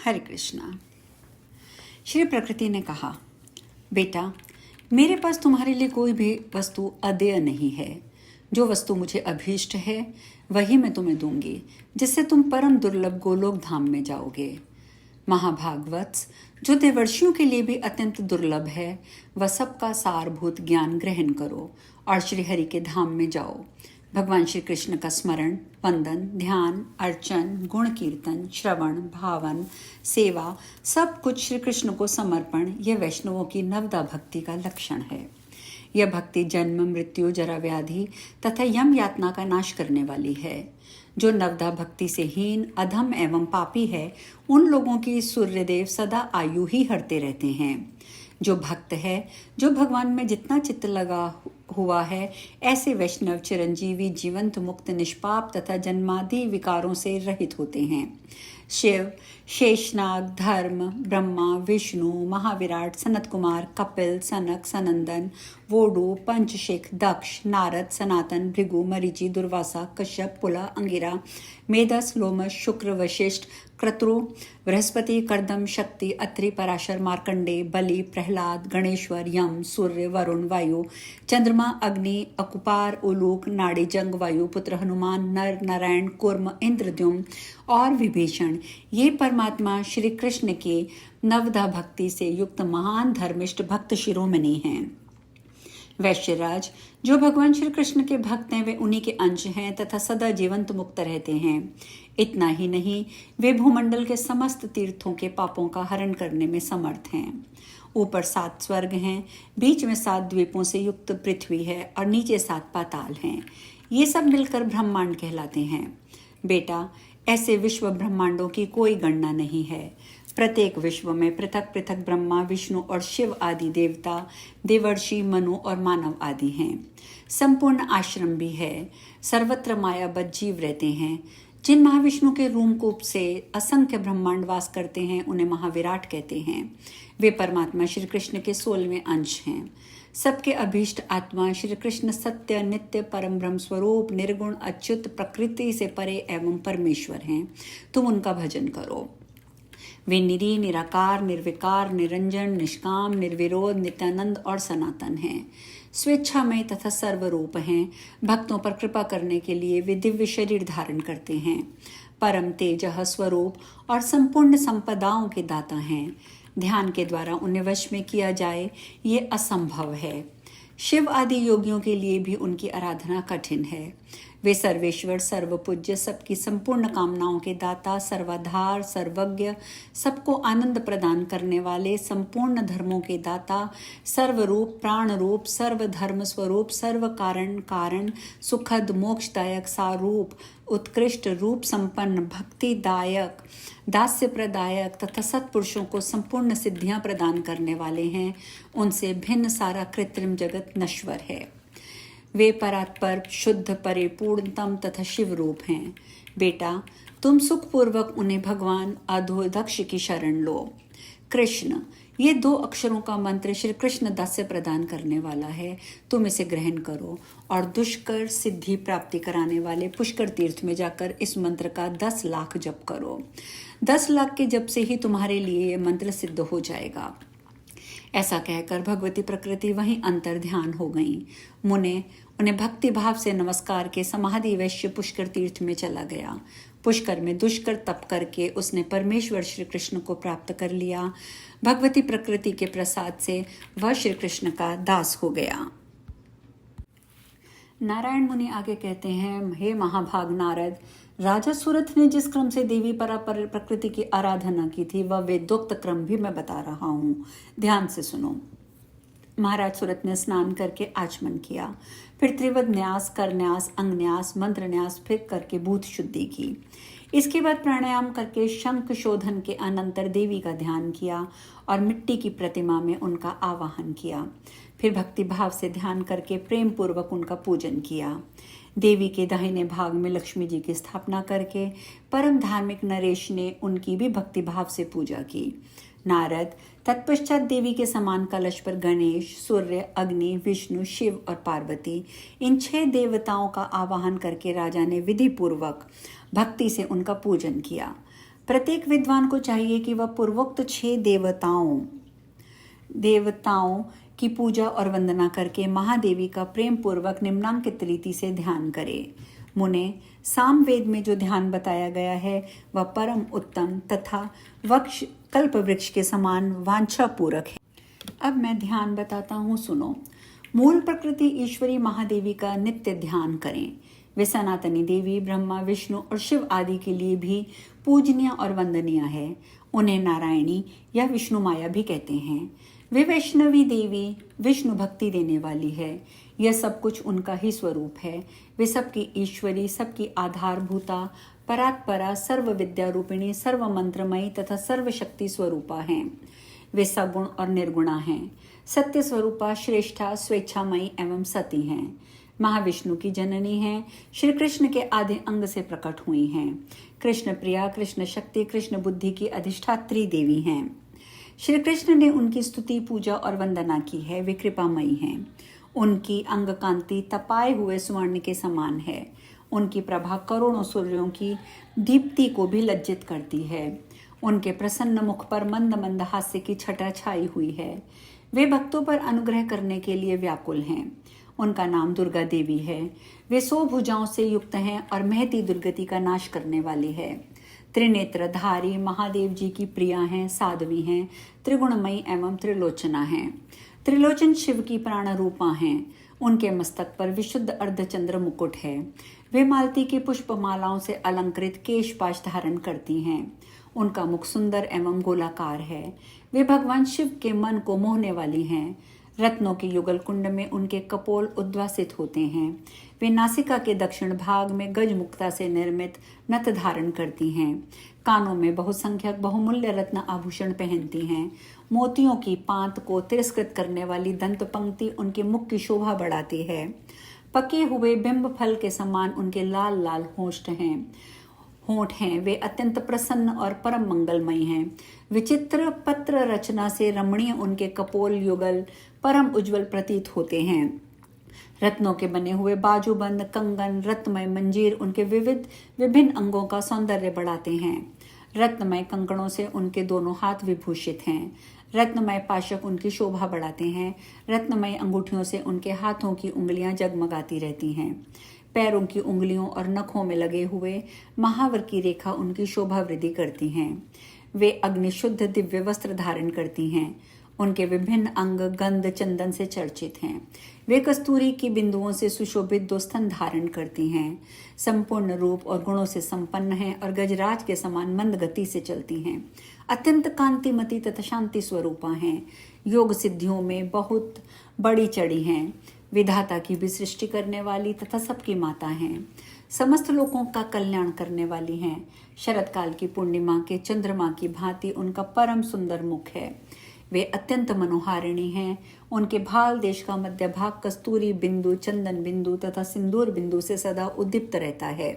हरे कृष्णा। श्री प्रकृति ने कहा, बेटा, मेरे पास तुम्हारे लिए कोई भी वस्तु अदेय नहीं है। जो वस्तु मुझे अभीष्ट है वही मैं तुम्हें दूंगी, जिससे तुम परम दुर्लभ गोलोक धाम में जाओगे। महाभागवत्स, जो देवर्षियों के लिए भी अत्यंत दुर्लभ है, वह सबका सारभूत ज्ञान ग्रहण करो और श्री हरि के धाम में जाओ। भगवान श्री कृष्ण का स्मरण, वंदन, ध्यान, अर्चन, गुण कीर्तन, श्रवण, भावन, सेवा, सब कुछ श्री कृष्ण को समर्पण यह वैष्णवों की नवदा भक्ति का लक्षण है। यह भक्ति जन्म, मृत्यु, जरा, व्याधि तथा यम यातना का नाश करने वाली है। जो नवदा भक्ति से हीन, अधम एवं पापी है, उन लोगों की सूर्यदेव सदा आयु ही हरते रहते हैं। जो भक्त है, जो भगवान में जितना चित्त लगा हुआ है, ऐसे वैष्णव चिरंजीवी, जीवंत, मुक्त, निष्पाप तथा जन्मादि विकारों से रहित होते हैं। शिव, शेषनाग, धर्म, ब्रह्मा, विष्णु, महाविराट, सनत कुमार, कपिल, सनक, सनंदन, वोडु, पंचशिख, दक्ष, नारद, सनातन, भृगु, मरीचि, दुर्वासा, कश्यप, पुला, अंगिरा, मेदस, लोमश, शुक्र, वशिष्ठ, क्रतु, बृहस्पति, कर्दम, शक्ति, अत्रि, पराशर, मार्कंडे, बलि, प्रहलाद, गणेश्वर, यम, सूर्य, वरुण, वायु, चंद्रमा, अग्नि, अकुपार, उलूक, नाड़ी, जंग, वायुपुत्र, हनुमान, नर, नारायण, कुर्म, इंद्रद्युम्न और विभीषण, ये परमात्मा श्री कृष्ण के नवदा भक्ति से युक्त महान धर्मिष्ठ भक्त शिरोमणि हैं। वैश्यराज, जो भगवान श्री कृष्ण के भक्त हैं, वे उन्हीं के अंश हैं तथा सदा जीवंत मुक्त रहते हैं। इतना ही नहीं, वे भूमंडल के समस्त तीर्थों के पापों का हरण करने में समर्थ हैं। ऊपर 7 स्वर्ग हैं, बीच में 7 द्वीपों से युक्त पृथ्वी है और नीचे 7 पाताल हैं। ये सब मिलकर ब्रह्मांड कहलाते हैं। बेटा, ऐसे विश्व ब्रह्मांडों की कोई गणना नहीं है। प्रत्येक विश्व में पृथक पृथक ब्रह्मा, विष्णु और शिव आदि देवता, देवर्षि, मनु और मानव आदि हैं। संपूर्ण आश्रम भी है। सर्वत्र मायाबद्ध जीव रहते हैं। जिन महाविष्णु के रूपकूप से असंख्य ब्रह्मांड वास करते हैं, उन्हें महाविराट कहते हैं। वे परमात्मा श्री कृष्ण के 16वें अंश हैं। सबके अभीष्ट आत्मा श्री कृष्ण सत्य, नित्य, परम ब्रह्म स्वरूप, निर्गुण, अच्युत, प्रकृति से परे एवं परमेश्वर हैं। तुम उनका भजन करो। वे निरी, निराकार, निर्विकार, निरंजन, निष्काम, निर्विरोध, नित्यानंद और सनातन हैं। स्वेच्छामय तथा सर्वरूप हैं। भक्तों पर कृपा करने के लिए वे दिव्य शरीर धारण करते हैं। परम तेजः स्वरूप और संपूर्ण संपदाओं के दाता हैं। ध्यान के द्वारा उन्हें वश में किया जाए, ये असंभव है। शिव आदि योगियों के लिए भी उनकी आराधना कठिन है। वे सर्वेश्वर, सर्वपूज्य, सबकी संपूर्ण कामनाओं के दाता, सर्वाधार, सर्वज्ञ, सबको आनंद प्रदान करने वाले, संपूर्ण धर्मों के दाता, सर्वरूप, प्राण रूप, सर्वधर्म स्वरूप, सर्व कारण कारण, सुखद, मोक्षदायक, सारूप, उत्कृष्ट रूप संपन्न, भक्तिदायक, दास्य प्रदायक तथा सत्पुरुषों को संपूर्ण सिद्धियां प्रदान करने वाले हैं। उनसे भिन्न सारा कृत्रिम जगत नश्वर है। वे परात्पर, शुद्ध, परिपूर्णतम तथा शिव रूप हैं। बेटा, तुम सुखपूर्वक उन्हें भगवान अधोदक्ष की शरण लो। कृष्ण, ये 2 अक्षरों का मंत्र श्री कृष्ण दास्य प्रदान करने वाला है। तुम इसे ग्रहण करो और दुष्कर सिद्धि प्राप्ति कराने वाले पुष्कर तीर्थ में जाकर इस मंत्र का 10 लाख जप करो। 10 लाख के जप से ही तुम्हारे लिए ये मंत्र सिद्ध हो जाएगा। ऐसा कहकर भगवती प्रकृति वहीं अंतर ध्यान हो गई। मुने उन्हें भक्ति भाव से नमस्कार के समाधि वैश्य पुष्कर तीर्थ में चला गया। पुष्कर में दुष्कर तप करके उसने परमेश्वर श्री कृष्ण को प्राप्त कर लिया। भगवती प्रकृति के प्रसाद से वह श्री कृष्ण का दास हो गया। नारायण मुनि आगे कहते हैं, हे महाभाग नारद, राजा सूरथ ने जिस क्रम से देवी परा प्रकृति की आराधना की थी, वह वेदोक्त क्रम भी मैं बता रहा हूँ। ध्यान से सुनो। महाराज सूरत ने स्नान करके आचमन किया, फिर त्रिवद न्यास, करन्यास, अंगन्यास, मंत्र न्यास, फिर करके भूत शुद्धि की। इसके बाद प्राणायाम करके शंख शोधन के अनंतर देवी का ध्यान किया और मिट्टी की प्रतिमा में उनका आवाहन किया। फिर भक्ति भाव से ध्यान करके प्रेम पूर्वक उनका पूजन किया। देवी के दाहिने भाग में लक्ष्मी जी की स्थापना करके परम धार्मिक नरेश ने उनकी भी भक्ति भाव से पूजा की। नारद तत्पश्चात देवी के समान कलश पर गणेश, सूर्य, अग्नि, विष्णु, शिव और पार्वती, इन 6 देवताओं का आवाहन करके राजा ने विधि पूर्वक भक्ति से उनका पूजन किया। प्रत्येक विद्वान को चाहिए कि वह पूर्वोक्त 6 देवताओं की पूजा और वंदना करके महादेवी का प्रेम पूर्वक निम्नांकित रीति से ध्यान करे। मुने, सामवेद में जो ध्यान बताया गया है वह परम उत्तम तथा कल्प वृक्ष के समान वांछा पूरक है। अब मैं ध्यान बताता हूँ, सुनो। मूल प्रकृति ईश्वरी महादेवी का नित्य ध्यान करें। वे सनातनी देवी, ब्रह्मा, विष्णु और शिव आदि के लिए भी पूजनीय और वंदनीय है। उन्हें नारायणी या विष्णु माया भी कहते हैं। वे वैष्णवी देवी, विष्णु भक्ति देने वाली है। यह सब कुछ उनका ही स्वरूप है। वे सबकी ईश्वरी, सबकी आधारभूता, परात्परा, सर्व विद्या रूपिणी, सर्व मंत्रमयी तथा सर्व शक्ति स्वरूपा हैं। वे सगुण और निर्गुणा हैं। सत्य स्वरूपा, श्रेष्ठा, स्वेच्छामयी एवं सती हैं। महाविष्णु की जननी हैं। श्री कृष्ण के आधे अंग से प्रकट हुई हैं। कृष्ण प्रिया, कृष्ण शक्ति, कृष्ण बुद्धि की अधिष्ठात्री देवी हैं। श्री कृष्ण ने उनकी स्तुति, पूजा और वंदना की है। वे कृपामयी हैं। उनकी अंग कांति तपाए हुए स्वर्ण के समान है। उनकी प्रभा करोड़ों सूर्यों की दीप्ति को भी लज्जित करती है। उनके प्रसन्न मुख पर मंद मंद हास्य की छटा छाई हुई है। वे भक्तों पर अनुग्रह करने के लिए व्याकुल हैं। उनका नाम दुर्गा देवी है। वे 100 भुजाओं से युक्त हैं और महती दुर्गति का नाश करने वाली है। त्रिनेत्रधारी महादेव जी की प्रिया हैं, साध्वी हैं, त्रिगुणमयी एवं त्रिलोचना हैं। त्रिलोचन शिव की प्राण रूपा हैं। उनके मस्तक पर विशुद्ध अर्धचंद्र मुकुट है। वे मालती की पुष्पमालाओं से अलंकृत केशपाश धारण करती हैं। उनका मुख सुंदर एवं गोलाकार है। वे भगवान शिव के मन को मोहने वाली हैं। रत्नों के युगल कुंड में उनके कपोल उद्वासित होते हैं। वे नासिका के दक्षिण भाग में गजमुक्ता से निर्मित नथ धारण करती हैं। कानों में बहुसंख्यक बहुमूल्य रत्न आभूषण पहनती हैं। मोतियों की पांत को तिरस्कृत करने वाली दंत पंक्ति उनके मुख की शोभा बढ़ाती है। पके हुए बिंब फल के समान उनके लाल लाल होंठ हैं। वे अत्यंत प्रसन्न और परम मंगलमयी हैं। विचित्र पत्र रचना से रमणीय उनके कपोल युगल परम उज्जवल प्रतीत होते हैं। रत्नों के बने हुए बाजूबंद, कंगन, रत्नमय मंजीर उनके विभिन्न अंगों का सौंदर्य बढ़ाते हैं। रत्नमय कंकणों से उनके दोनों हाथ विभूषित हैं। रत्नमय पाशक उनकी शोभा बढ़ाते हैं। रत्नमय अंगूठियों से उनके हाथों की उंगलियां जगमगाती रहती हैं। पैरों की उंगलियों और नखों में लगे हुए महावर की रेखा उनकी शोभा वृद्धि करती हैं। वे अग्निशुद्ध दिव्य वस्त्र धारण करती हैं। उनके विभिन्न अंग गंध चंदन से चर्चित हैं। वे कस्तूरी की बिंदुओं से सुशोभित 2 स्तन धारण करती हैं। संपूर्ण रूप और गुणों से संपन्न हैं और गजराज के समान मंद गति से चलती हैं। अत्यंत कांतिमती तथा शांति स्वरूपा हैं। योग सिद्धियों में बहुत बड़ी चढ़ी हैं। विधाता की भी सृष्टि करने वाली तथा सबकी माता हैं। समस्त लोगों का कल्याण करने वाली हैं। शरद काल की पूर्णिमा के चंद्रमा की भांति उनका परम सुंदर मुख है। वे अत्यंत मनोहारिणी हैं। उनके भाल देश का मध्य भाग कस्तूरी बिंदु, चंदन बिंदु तथा सिंदूर बिंदु से सदा उद्दीप्त रहता है।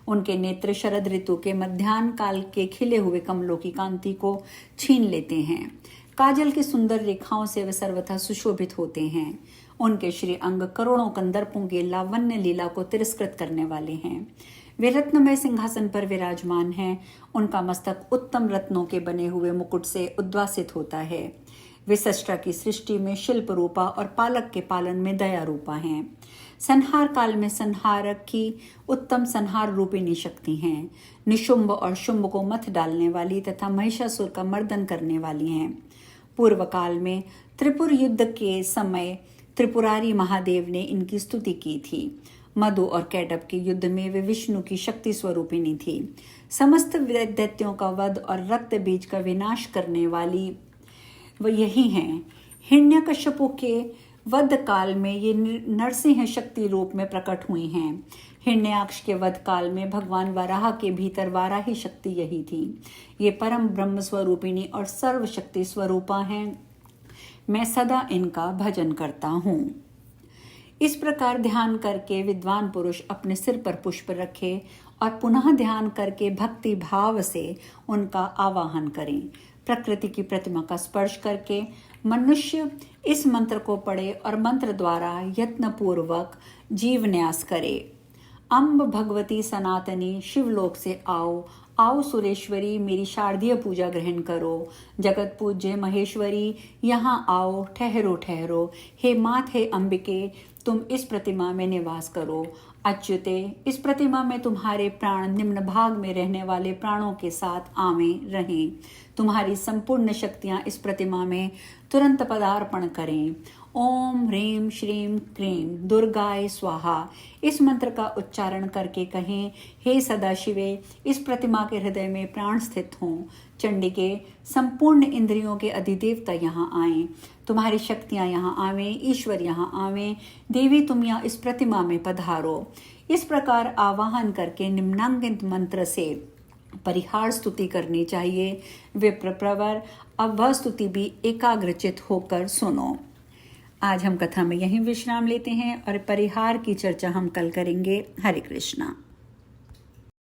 उनके नेत्र शरद ऋतु के मध्याह्न काल के खिले हुए कमलों की कांति को छीन लेते हैं। काजल की सुंदर रेखाओं से वे सर्वथा सुशोभित होते हैं। उनके श्री अंग करोड़ों कंदर्पों के लावण्य लीला को तिरस्कृत करने वाले हैं। वे रत्नमय सिंहासन पर विराजमान हैं। उनका मस्तक उत्तम रत्नों के बने हुए मुकुट से उद्वासित होता है। वे सृष्टा की सृष्टि में शिल्प रूपा और पालक के पालन में दया रूपा हैं। संहार काल में संहारक की उत्तम संहार रूपिणी शक्ति हैं। निशुंभ और शुंभ को मथ डालने वाली तथा महिषासुर का मर्दन करने वाली हैं। पूर्व काल में त्रिपुर युद्ध के समय त्रिपुरारी महादेव ने इनकी स्तुति की थी। मधु और कैटब के युद्ध में वे विष्णु की शक्ति स्वरूपिणी थी। समस्त दैत्यों का वध और रक्त बीज का विनाश करने वाली वो यही हैं। हिरण्यकश्यपु के वध काल में ये नरसिंह शक्ति रूप में प्रकट हुई हैं। हिरण्याक्ष के वध काल में भगवान वराह के भीतर वाराही शक्ति यही थी। ये परम ब्रह्म स्वरूपिणी और सर्वशक्ति स्वरूपा हैं। मैं सदा इनका भजन करता हूँ। इस प्रकार ध्यान करके विद्वान पुरुष अपने सिर पर पुष्प रखे और पुनः ध्यान करके भक्ति भाव से उनका आवाहन करें। प्रकृति की प्रतिमा का स्पर्श करके मनुष्य इस मंत्र को पढ़े और मंत्र द्वारा यत्न पूर्वक जीव न्यास करे। अम्ब भगवती सनातनी शिवलोक से आओ, आओ सुरेश्वरी मेरी शारदीय पूजा ग्रहण करो। जगत पूज्य महेश्वरी यहाँ आओ, ठहरो ठहरो। हे मात हे अंबिके, तुम इस प्रतिमा में निवास करो। अच्युते, इस प्रतिमा में तुम्हारे प्राण निम्न भाग में रहने वाले प्राणों के साथ आवें रहें। तुम्हारी संपूर्ण शक्तियां इस प्रतिमा में तुरंत पदार्पण करें। ओम ह्रीं श्रीं क्रीं दुर्गाय स्वाहा। इस मंत्र का उच्चारण करके कहें, हे सदाशिवे, इस प्रतिमा के हृदय में प्राण स्थित हों। चंडिके, संपूर्ण इंद्रियों के अधिदेवता यहाँ आएं। तुम्हारी शक्तियाँ यहाँ आवें, ईश्वर यहाँ आवें। देवी तुम यहाँ इस प्रतिमा में पधारो। इस प्रकार आवाहन करके निम्नांकित मंत्र से परिहार स्तुति करनी चाहिए। विप्र प्रवर, अब वह स्तुति भी एकाग्रचित होकर सुनो। आज हम कथा में यहीं विश्राम लेते हैं और परिहार की चर्चा हम कल करेंगे। हरे कृष्णा।